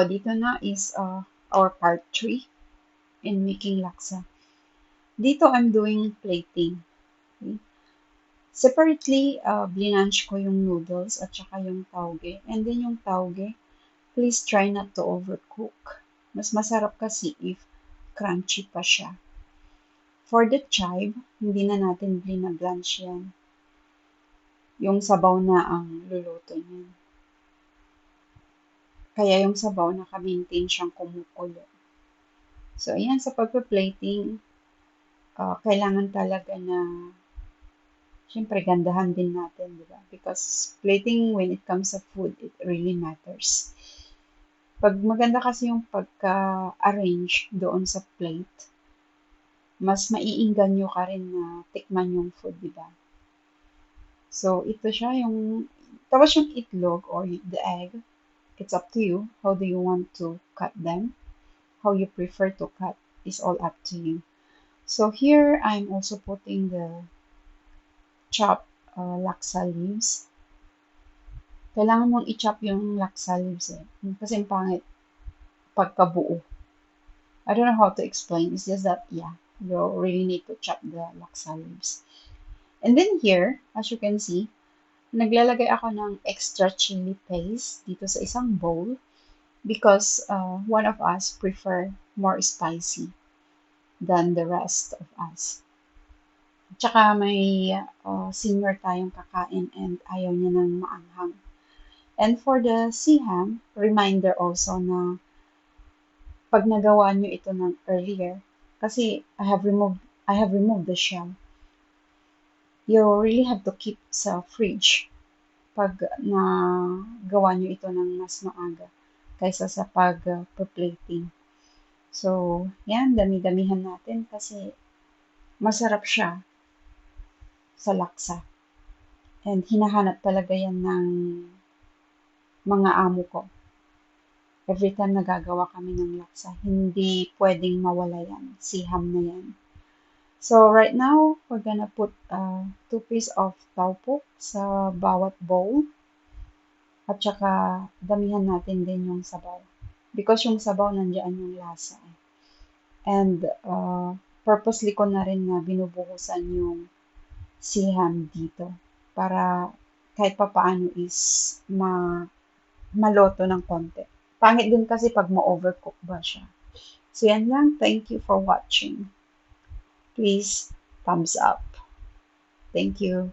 Dito na is our part 3 in making laksa. Dito, I'm doing plating. Okay? Separately, blinanch ko yung noodles at saka yung tauge. And then yung tauge, please try not to overcook. Mas masarap kasi if crunchy pa siya. For the chive, hindi na natin blinablanch yan. Yung sabaw na ang luluto niyan. Kaya yung sabaw naka-maintain siyang kumukulo. So, ayan, sa pagpa-plating, kailangan talaga na, syempre, gandahan din natin, di ba? Because plating, when it comes to food, it really matters. Pag maganda kasi yung pagka-arrange doon sa plate, mas maiinganyo ka rin na tikman yung food, di ba? So, ito siya yung, tapos yung itlog or the egg, it's up to you. How do you want to cut them? How you prefer to cut is all up to you. So here, I'm also putting the chopped laksa leaves. Kailangan mong i-chop yung laksa leaves eh. Kasi pangit pagkabuo. I don't know how to explain. It's just that, yeah, you really need to chop the laksa leaves. And then here, as you can see, naglalagay ako ng extra chili paste dito sa isang bowl because one of us prefer more spicy than the rest of us. Tsaka may senior tayong kakain and ayaw niya ng maanghang. And for the siham, reminder also na pag nagawa niyo ito ng earlier, kasi I have removed the shell. You really have to keep sa fridge pag nagawa niyo ito ng mas maaga kaysa sa pag-plating. So, yan, dami-damihan natin kasi masarap siya sa laksa. And hinahanap talaga yan ng mga amo ko. Every time nagagawa kami ng laksa, hindi pwedeng mawala yan. Siham na yan. So, right now, we're gonna put 2 pieces of taupo sa bawat bowl. At saka, damihan natin din yung sabaw. Because yung sabaw, nandiyan yung lasa. And, purposely ko na rin na binubuhusan yung siham dito. Para kahit papaano is maloto ng konti. Pangit din kasi pag ma-overcook ba siya. So yan lang. Thank you for watching. Please, thumbs up. Thank you.